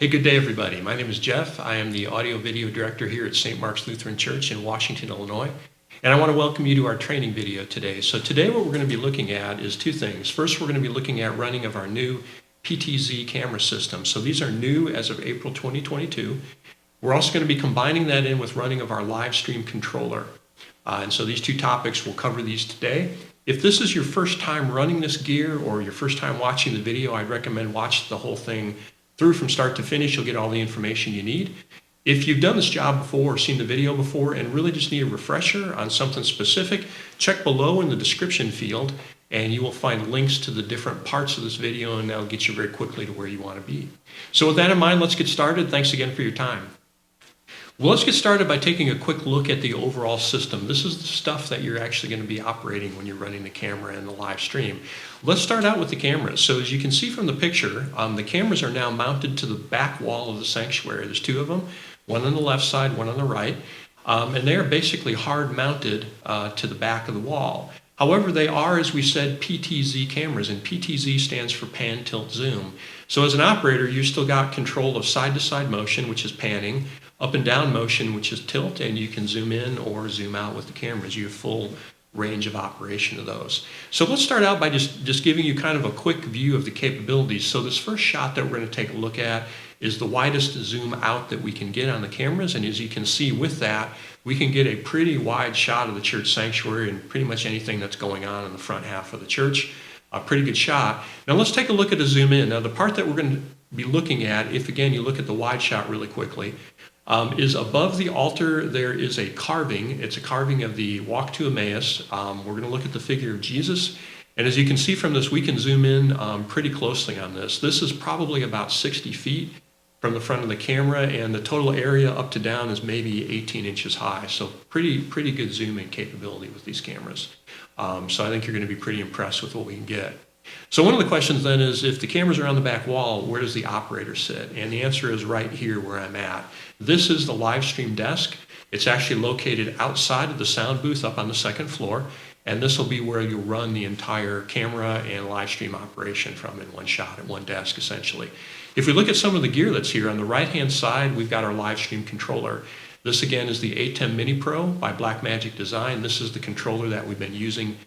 Hey, good day, everybody. My name is Jeff. I am the audio video director here at St. Mark's Lutheran Church in Washington, Illinois. And I want to welcome you to our training video today. So today what we're going to be looking at is two things. First, we're going to be looking at running of our new PTZ camera system. So these are new as of April 2022. We're also going to be combining that in with running of our Livestream controller. And so these two topics, we'll cover these today. If this is your first time running this gear or your first time watching the video, I'd recommend watch the whole thing through from start to finish. You'll get all the information you need. If you've done this job before or seen the video before and really just need a refresher on something specific, check below in the description field and you will find links to the different parts of this video, and that'll get you very quickly to where you want to be. So with that in mind, let's get started. Thanks again for your time. Well, let's get started by taking a quick look at the overall system. This is the stuff that you're actually going to be operating when you're running the camera and the live stream. Let's start out with the cameras. So as you can see from the picture, the cameras are now mounted to the back wall of the sanctuary. There's two of them, one on the left side, one on the right, and they are basically hard mounted to the back of the wall. However, they are, as we said, PTZ cameras, and PTZ stands for pan, tilt, zoom. So as an operator, you still got control of side-to-side motion, which is panning, up and down motion, which is tilt, and you can zoom in or zoom out with the cameras. You have full range of operation of those. So let's start out by just giving you kind of a quick view of the capabilities. So this first shot that we're going to take a look at is the widest zoom out that we can get on the cameras, and as you can see with that, we can get a pretty wide shot of the church sanctuary and pretty much anything that's going on in the front half of the church. A pretty good shot. Now let's take a look at a zoom in. Now the part that we're going to be looking at, if again you look at the wide shot really quickly, is above the altar there is a carving. It's a carving of the Walk to Emmaus. We're going to look at the figure of Jesus. And as you can see from this, we can zoom in pretty closely on this. This is probably about 60 feet from the front of the camera, and the total area up to down is maybe 18 inches high. So pretty good zoom-in capability with these cameras. So I think you're going to be pretty impressed with what we can get. So one of the questions then is, if the cameras are on the back wall, where does the operator sit? And the answer is right here where I'm at. This is the live stream desk. It's actually located outside of the sound booth up on the second floor, and this will be where you'll run the entire camera and live stream operation from in one shot at one desk essentially. If we look at some of the gear that's here, on the right-hand side, we've got our live stream controller. This again is the ATEM Mini Pro by Blackmagic Design. This is the controller that we've been using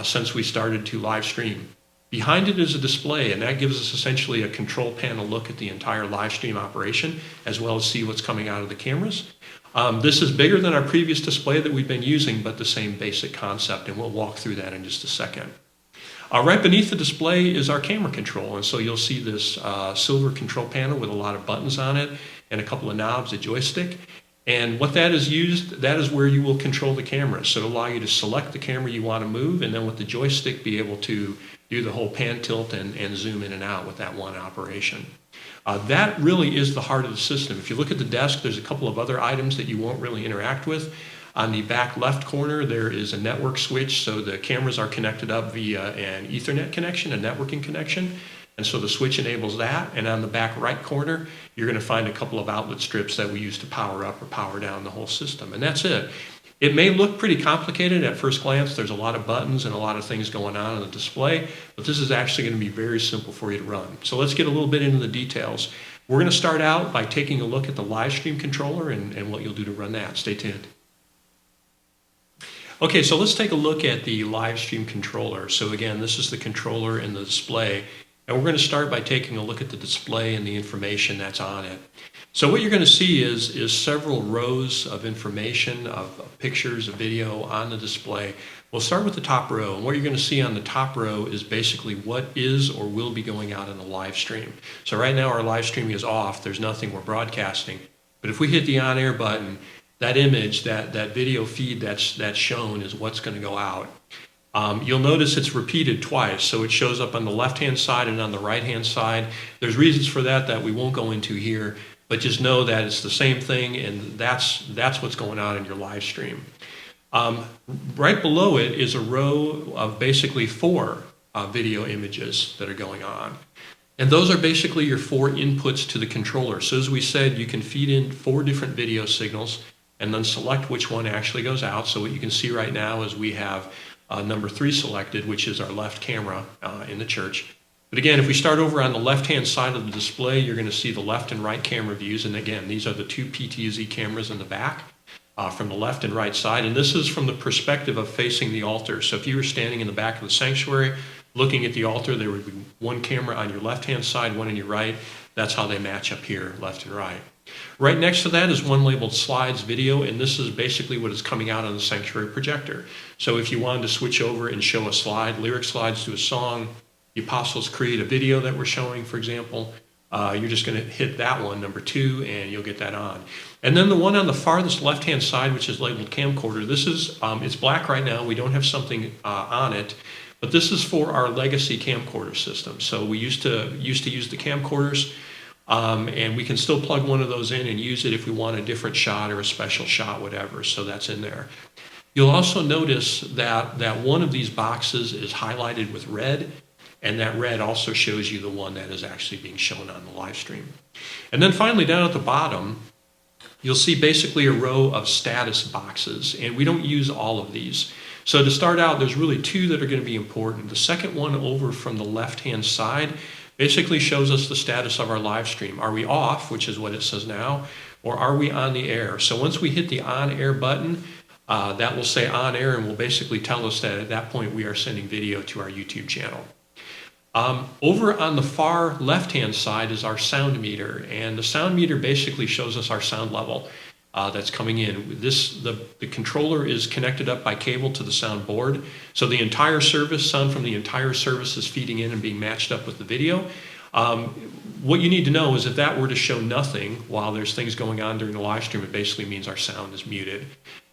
since we started to live stream. Behind it is a display, and that gives us essentially a control panel look at the entire live stream operation, as well as see what's coming out of the cameras. This is bigger than our previous display that we've been using, but the same basic concept, and we'll walk through that in just a second. Right beneath the display is our camera control, and so you'll see this silver control panel with a lot of buttons on it and a couple of knobs, a joystick. And what that is used, that is where you will control the camera. So it'll allow you to select the camera you want to move, and then with the joystick be able to do the whole pan, tilt, and zoom in and out with that one operation. That really is the heart of the system. If you look at the desk, there's a couple of other items that you won't really interact with. On the back left corner, there is a network switch, so the cameras are connected up via an Ethernet connection, a networking connection. And so the switch enables that. And on the back right corner, you're going to find a couple of outlet strips that we use to power up or power down the whole system. And that's it. It may look pretty complicated at first glance. There's a lot of buttons and a lot of things going on the display, but this is actually going to be very simple for you to run. So let's get a little bit into the details. We're going to start out by taking a look at the live stream controller and what you'll do to run that. Stay tuned. Okay, so let's take a look at the live stream controller. So again, this is the controller in the display. And we're going to start by taking a look at the display and the information that's on it. So what you're going to see is several rows of information, of pictures, of video on the display. We'll start with the top row. And what you're going to see on the top row is basically what is or will be going out in the live stream. So right now our live stream is off. There's nothing we're broadcasting. But if we hit the on-air button, that image, that video feed that's shown is what's going to go out. You'll notice it's repeated twice, so it shows up on the left-hand side and on the right-hand side. There's reasons for that we won't go into here, but just know that it's the same thing, and that's what's going on in your live stream. Right below it is a row of basically 4 video images that are going on. And those are basically your 4 inputs to the controller. So as we said, you can feed in 4 different video signals and then select which one actually goes out. So what you can see right now is we have number 3 selected, which is our left camera in the church. But again, if we start over on the left-hand side of the display, you're going to see the left and right camera views. And again, these are the two PTZ cameras in the back from the left and right side. And this is from the perspective of facing the altar. So if you were standing in the back of the sanctuary looking at the altar, there would be one camera on your left-hand side, one on your right. That's how they match up here, left and right. Right next to that is one labeled Slides Video, and this is basically what is coming out on the sanctuary projector. So if you wanted to switch over and show a slide, lyric slides to a song, the Apostles' Creed, a video that we're showing, for example, you're just going to hit that one, number 2, and you'll get that on. And then the one on the farthest left-hand side, which is labeled Camcorder, this is, it's black right now. We don't have something on it, but this is for our legacy camcorder system. So we used to use the camcorders, and we can still plug one of those in and use it if we want a different shot or a special shot, whatever. So that's in there. You'll also notice that one of these boxes is highlighted with red, and that red also shows you the one that is actually being shown on the live stream. And then finally, down at the bottom, you'll see basically a row of status boxes, and we don't use all of these. So to start out, there's really 2 that are going to be important. The second one over from the left-hand side basically shows us the status of our live stream. Are we off, which is what it says now, or are we on the air? So once we hit the on air button, that will say on air and will basically tell us that at that point we are sending video to our YouTube channel. Over on the far left-hand side is our sound meter, and the sound meter basically shows us our sound level that's coming in. The controller is connected up by cable to the sound board, so the entire service, sound from the entire service is feeding in and being matched up with the video. What you need to know is if that were to show nothing while there's things going on during the live stream, it basically means our sound is muted.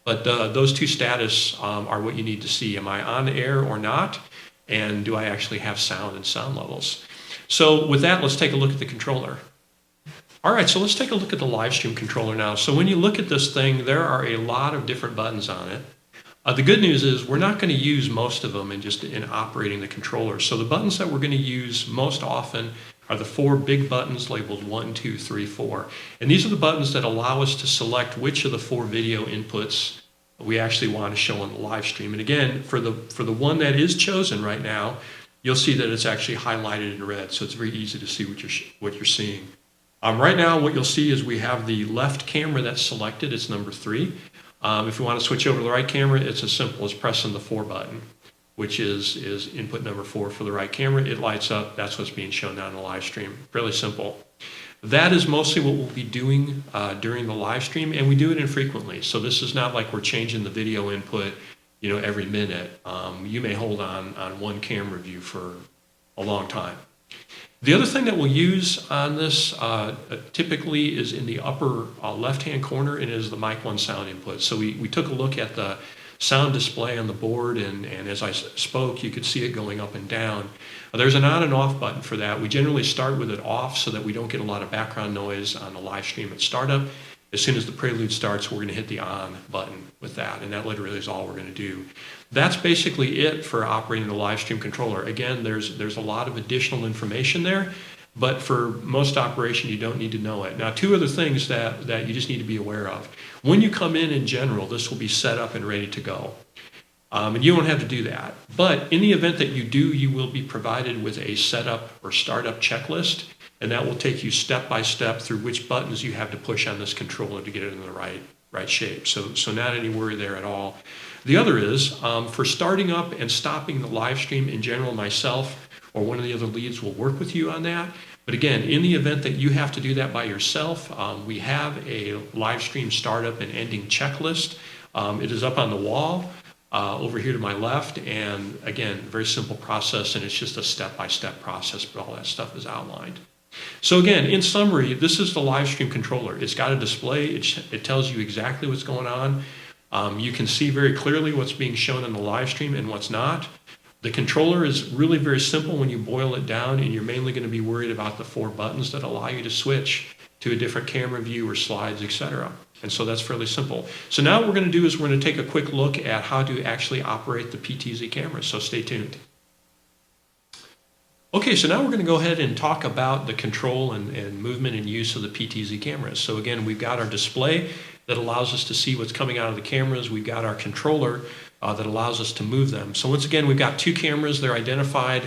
But those 2 status are what you need to see. Am I on air or not? And do I actually have sound and sound levels? So with that, let's take a look at the controller. All right, so let's take a look at the live stream controller now. So when you look at this thing, there are a lot of different buttons on it. The good news is we're not going to use most of them in operating the controller. So the buttons that we're going to use most often are the 4 big buttons labeled 1, 2, 3, 4. And these are the buttons that allow us to select which of the 4 video inputs we actually want to show on the live stream. And again, for the one that is chosen right now, you'll see that it's actually highlighted in red, so it's very easy to see what you're seeing. Right now, what you'll see is we have the left camera that's selected. It's number 3. If we want to switch over to the right camera, it's as simple as pressing the 4 button, which is input number 4 for the right camera. It lights up. That's what's being shown now on the live stream. Fairly simple. That is mostly what we'll be doing during the live stream, and we do it infrequently. So this is not like we're changing the video input, every minute. You may hold on one camera view for a long time. The other thing that we'll use on this typically is in the upper left-hand corner, and it is the mic 1 sound input. So we took a look at the sound display on the board, and as I spoke, you could see it going up and down. There's an on and off button for that. We generally start with it off so that we don't get a lot of background noise on the live stream at startup. As soon as the prelude starts, we're going to hit the on button with that, and that literally is all we're going to do. That's basically it for operating the live stream controller. Again, there's a lot of additional information there, but for most operation, you don't need to know it. Now, 2 other things that you just need to be aware of. When you come in general, this will be set up and ready to go. And you don't have to do that. But in the event that you do, you will be provided with a setup or startup checklist, and that will take you step by step through which buttons you have to push on this controller to get it in the right shape. So not any worry there at all. The other is, for starting up and stopping the live stream in general, myself or one of the other leads will work with you on that. But again, in the event that you have to do that by yourself, we have a live stream startup and ending checklist. It is up on the wall over here to my left, and again, very simple process, and it's just a step-by-step process, but all that stuff is outlined. So again, in summary, this is the live stream controller. It's got a display. It tells you exactly what's going on. You can see very clearly what's being shown in the live stream and what's not. The controller is really very simple when you boil it down, and you're mainly going to be worried about the 4 buttons that allow you to switch to a different camera view or slides, etc. And so that's fairly simple. So now what we're going to do is we're going to take a quick look at how to actually operate the PTZ camera. So stay tuned. Okay, so now we're going to go ahead and talk about the control and movement and use of the PTZ cameras. So again, we've got our display that allows us to see what's coming out of the cameras. We've got our controller that allows us to move them. So once again, we've got 2 cameras. They're identified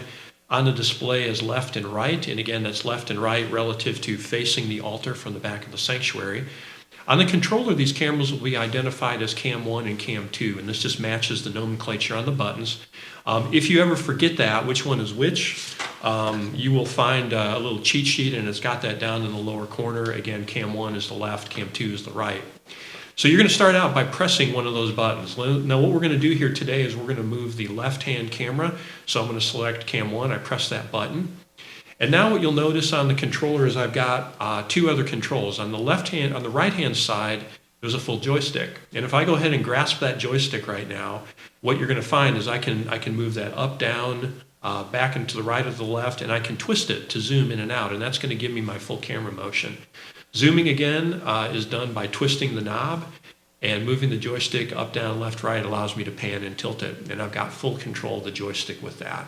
on the display as left and right, and again, that's left and right relative to facing the altar from the back of the sanctuary. On the controller, these cameras will be identified as Cam 1 and Cam 2, and this just matches the nomenclature on the buttons. If you ever forget that, which one is which, you will find a little cheat sheet, and it's got that down in the lower corner. Again, Cam 1 is the left, Cam 2 is the right. So you're going to start out by pressing one of those buttons. Now what we're going to do here today is we're going to move the left-hand camera. So I'm going to select Cam 1, I press that button. And now what you'll notice on the controller is I've got two other controls. On the right-hand side, there's a full joystick. And if I go ahead and grasp that joystick right now, what you're going to find is I can move that up, down, back and to the right or the left, and I can twist it to zoom in and out, and that's going to give me my full camera motion. Zooming again is done by twisting the knob, and moving the joystick up, down, left, right allows me to pan and tilt it, and I've got full control of the joystick with that.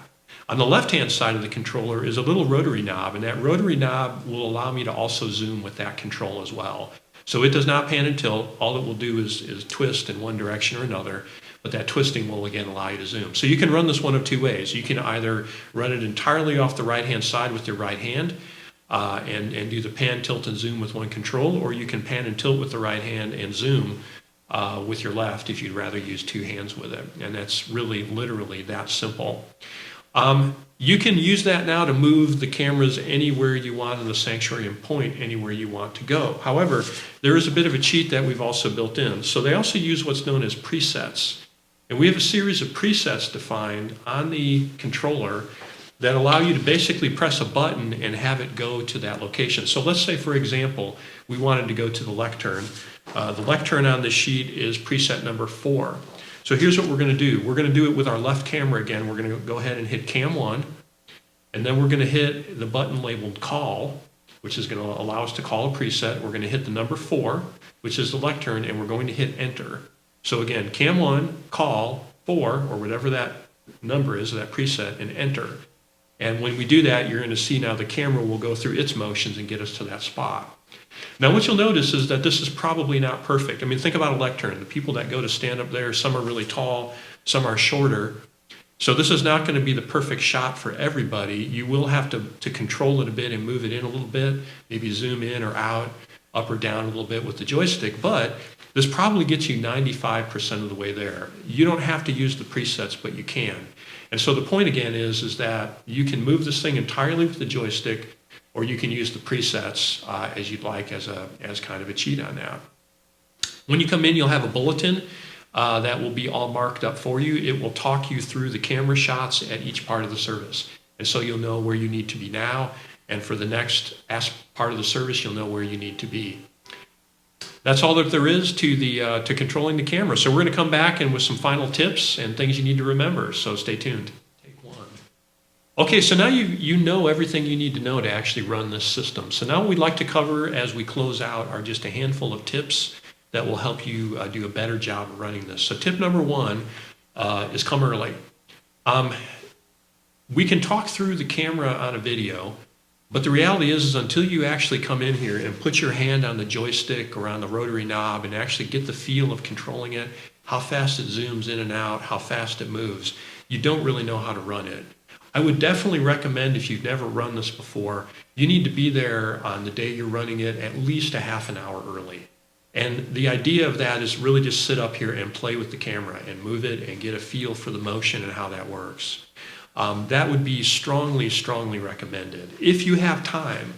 On the left-hand side of the controller is a little rotary knob, and that rotary knob will allow me to also zoom with that control as well. So it does not pan and tilt. All it will do is twist in one direction or another, but that twisting will again allow you to zoom. So you can run this one of two ways. You can either run it entirely off the right-hand side with your right hand, and do the pan, tilt, and zoom with one control, or you can pan and tilt with the right hand and zoom with your left if you'd rather use two hands with it. And that's really literally that simple. You can use that now to move the cameras anywhere you want in the sanctuary and point anywhere you want to go. However, there is a bit of a cheat that we've also built in. So they also use what's known as presets. And we have a series of presets defined on the controller that allow you to basically press a button and have it go to that location. So let's say, for example, we wanted to go to the lectern. The lectern on this sheet is preset number 4. So here's what we're going to do. We're going to do it with our left camera again. We're going to go ahead and hit Cam 1, and then we're going to hit the button labeled Call, which is going to allow us to call a preset. We're going to hit the number 4, which is the lectern, and we're going to hit Enter. So again, Cam 1, Call, 4, or whatever that number is, that preset, and Enter. And when we do that, you're going to see now the camera will go through its motions and get us to that spot. Now what you'll notice is that this is probably not perfect. I mean, think about a lectern. The people that go to stand up there, some are really tall, some are shorter. So this is not going to be the perfect shot for everybody. You will have to control it a bit and move it in a little bit, maybe zoom in or out, up or down a little bit with the joystick, but this probably gets you 95% of the way there. You don't have to use the presets, but you can. And so the point again is that you can move this thing entirely with the joystick, or you can use the presets as you'd like as kind of a cheat on that. When you come in, you'll have a bulletin that will be all marked up for you. It will talk you through the camera shots at each part of the service. And so you'll know where you need to be now, and for the next part of the service, you'll know where you need to be. That's all that there is to controlling the camera. So we're going to come back and with some final tips and things you need to remember. So stay tuned. Take 1. Okay, so now you know everything you need to know to actually run this system. So now what we'd like to cover as we close out are just a handful of tips that will help you do a better job of running this. So tip number 1 is come early. We can talk through the camera on a video, but the reality is until you actually come in here and put your hand on the joystick or on the rotary knob and actually get the feel of controlling it, how fast it zooms in and out, how fast it moves, you don't really know how to run it. I would definitely recommend, if you've never run this before, you need to be there on the day you're running it at least a half an hour early. And the idea of that is really just sit up here and play with the camera and move it and get a feel for the motion and how that works. That would be strongly, strongly recommended. If you have time,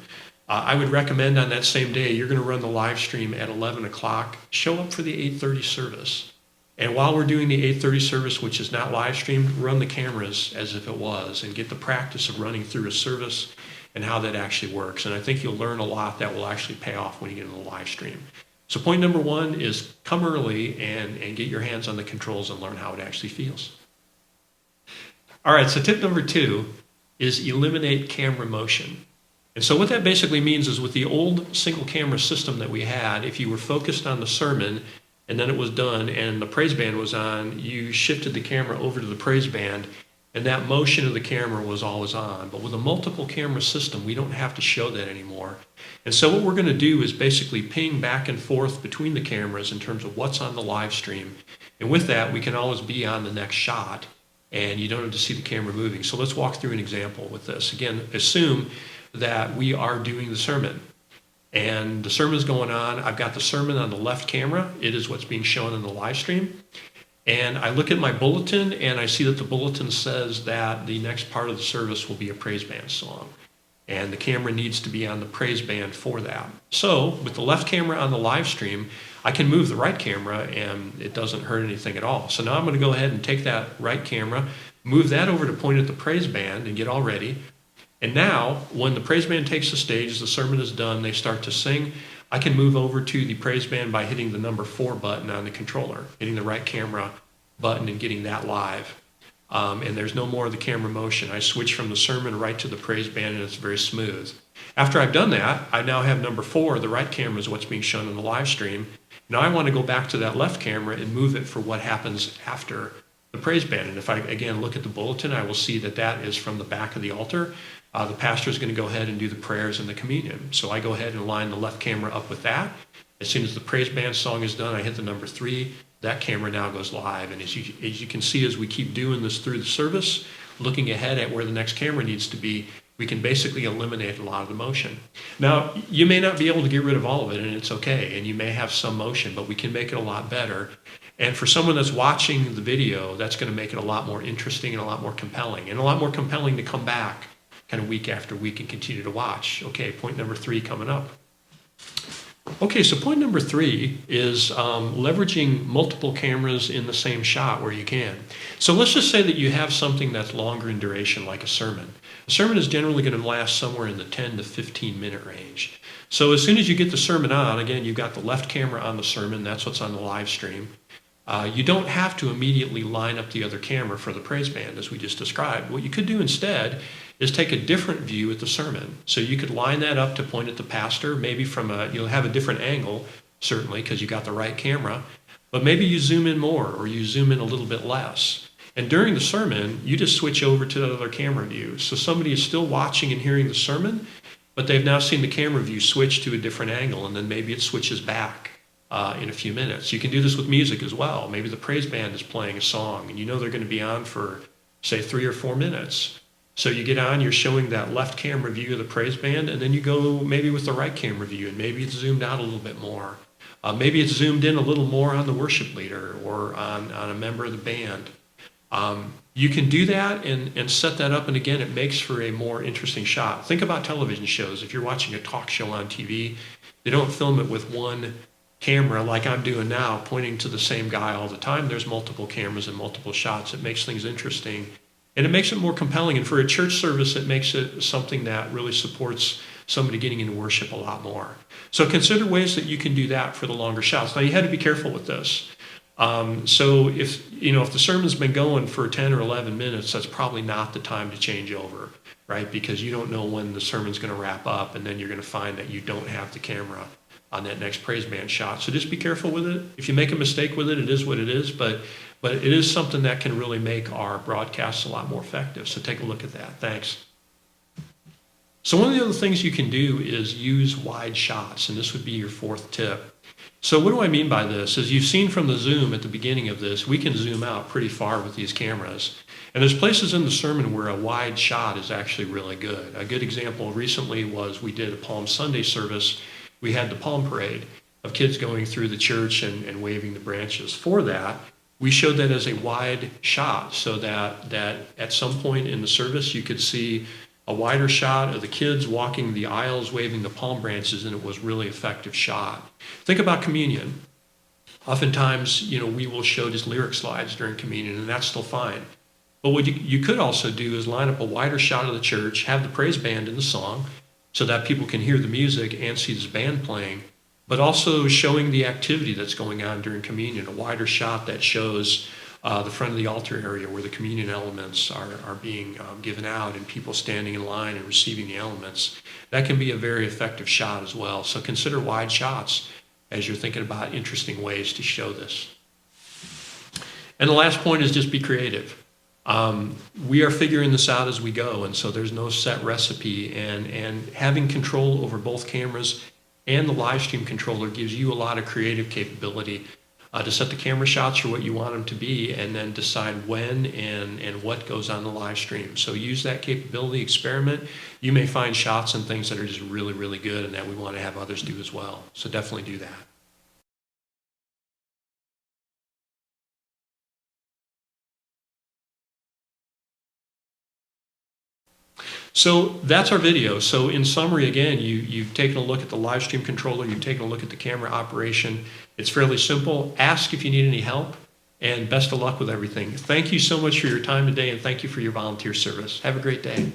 I would recommend on that same day, you're going to run the live stream at 11 o'clock, show up for the 8:30 service. And while we're doing the 8:30 service, which is not live streamed, run the cameras as if it was and get the practice of running through a service and how that actually works. And I think you'll learn a lot that will actually pay off when you get in the live stream. So point number 1 is come early and get your hands on the controls and learn how it actually feels. All right, so tip number 2 is eliminate camera motion. And so what that basically means is with the old single camera system that we had, if you were focused on the sermon and then it was done and the praise band was on, you shifted the camera over to the praise band and that motion of the camera was always on. But with a multiple camera system, we don't have to show that anymore. And so what we're going to do is basically ping back and forth between the cameras in terms of what's on the live stream. And with that, we can always be on the next shot. and you don't have to see the camera moving. So let's walk through an example with this. Again, assume that we are doing the sermon, and the sermon is going on. I've got the sermon on the left camera. It is what's being shown in the live stream. And I look at my bulletin, and I see that the bulletin says that the next part of the service will be a praise band song. And the camera needs to be on the praise band for that. So with the left camera on the live stream, I can move the right camera and it doesn't hurt anything at all. So now I'm going to go ahead and take that right camera, move that over to point at the praise band and get all ready. And now when the praise band takes the stage, the sermon is done, they start to sing, I can move over to the praise band by hitting the number 4 button on the controller, hitting the right camera button and getting that live. And there's no more of the camera motion. I switch from the sermon right to the praise band, and it's very smooth. After I've done that, I now have number 4, the right camera is what's being shown in the live stream. Now I want to go back to that left camera and move it for what happens after the praise band. And if I, again, look at the bulletin, I will see that that is from the back of the altar. The pastor is going to go ahead and do the prayers and the communion. So I go ahead and line the left camera up with that. As soon as the praise band song is done, I hit the number 3. That camera now goes live. And as you can see, as we keep doing this through the service, looking ahead at where the next camera needs to be, we can basically eliminate a lot of the motion. Now, you may not be able to get rid of all of it, and it's okay, and you may have some motion, but we can make it a lot better. And for someone that's watching the video, that's going to make it a lot more interesting and a lot more compelling, and a lot more compelling to come back kind of week after week and continue to watch. Okay, point number 3 coming up. Okay, so point number 3 is leveraging multiple cameras in the same shot where you can. So let's just say that you have something that's longer in duration, like a sermon. A sermon is generally going to last somewhere in the 10 to 15 minute range. So as soon as you get the sermon on, again, you've got the left camera on the sermon, that's what's on the live stream. You don't have to immediately line up the other camera for the praise band, as we just described. What you could do instead is take a different view at the sermon. So you could line that up to point at the pastor, maybe you'll have a different angle, certainly, because you got the right camera, but maybe you zoom in more or you zoom in a little bit less. And during the sermon, you just switch over to the other camera view. So somebody is still watching and hearing the sermon, but they've now seen the camera view switch to a different angle, and then maybe it switches back in a few minutes. You can do this with music as well. Maybe the praise band is playing a song, and you know they're going to be on for, say, 3 or 4 minutes. So you get on, you're showing that left camera view of the praise band, and then you go maybe with the right camera view, and maybe it's zoomed out a little bit more. Maybe it's zoomed in a little more on the worship leader or on a member of the band. You can do that and set that up, and again, it makes for a more interesting shot. Think about television shows. If you're watching a talk show on TV, they don't film it with one camera like I'm doing now, pointing to the same guy all the time. There's multiple cameras and multiple shots. It makes things interesting. And it makes it more compelling. And for a church service, it makes it something that really supports somebody getting into worship a lot more. So consider ways that you can do that for the longer shots. Now, you had to be careful with this. So if the sermon's been going for 10 or 11 minutes, that's probably not the time to change over, right? Because you don't know when the sermon's going to wrap up, and then you're going to find that you don't have the camera on that next praise band shot. So just be careful with it. If you make a mistake with it, it is what it is, but it is something that can really make our broadcasts a lot more effective. So take a look at that. Thanks. So one of the other things you can do is use wide shots, and this would be your 4th tip. So what do I mean by this? As you've seen from the zoom at the beginning of this, we can zoom out pretty far with these cameras. And there's places in the sermon where a wide shot is actually really good. A good example recently was we did a Palm Sunday service. We had the Palm Parade of kids going through the church and waving the branches. For that, we showed that as a wide shot so that at some point in the service you could see a wider shot of the kids walking the aisles waving the palm branches, and it was really effective shot. Think about communion. Oftentimes, we will show just lyric slides during communion, and that's still fine. But what you could also do is line up a wider shot of the church, have the praise band in the song so that people can hear the music and see this band playing, but also showing the activity that's going on during communion, a wider shot that shows the front of the altar area where the communion elements are being given out and people standing in line and receiving the elements. That can be a very effective shot as well. So consider wide shots as you're thinking about interesting ways to show this. And the last point is just be creative. We are figuring this out as we go, and so there's no set recipe, and having control over both cameras and the live stream controller gives you a lot of creative capability to set the camera shots for what you want them to be, and then decide when and what goes on the live stream. So use that capability, experiment. You may find shots and things that are just really, really good and that we want to have others do as well. So definitely do that. So that's our video. So in summary, again, you've taken a look at the live stream controller, you've taken a look at the camera operation. It's fairly simple. Ask if you need any help, and best of luck with everything. Thank you so much for your time today, and thank you for your volunteer service. Have a great day.